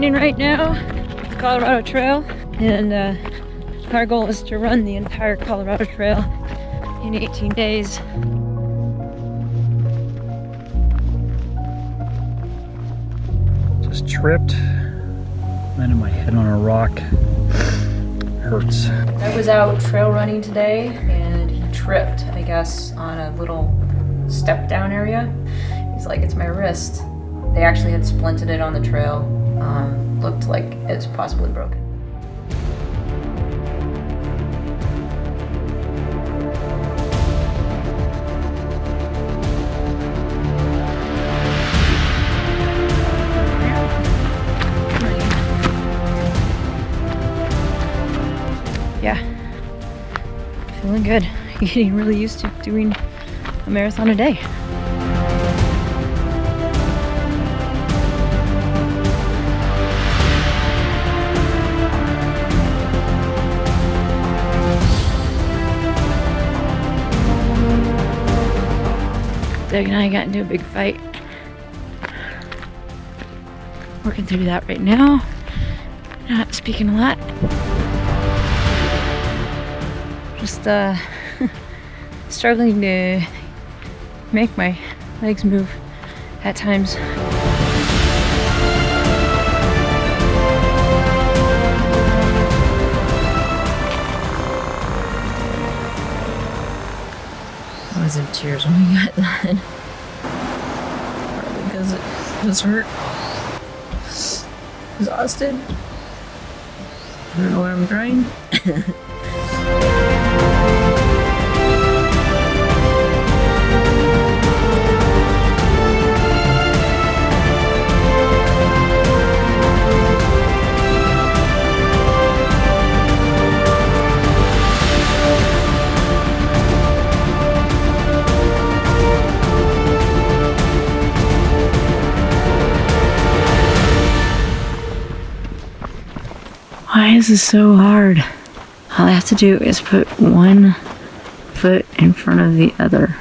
training right now, the Colorado Trail, and our goal is to run the entire Colorado Trail in 18 days. Just tripped, landed my head on a rock. Hurts. I was out trail running today and he tripped, I guess, on a little step down area. He's like, it's my wrist. They actually had splinted it on the trail. Looked like it's possibly broken. Yeah, feeling good. Getting really used to doing a marathon a day. Doug and I got into a big fight. Working through that right now. Not speaking a lot. Just struggling to make my legs move at times. I was in tears when we got done. Partly because it was hurt. Exhausted. I don't know what I'm trying. Why is this so hard? All I have to do is put one foot in front of the other.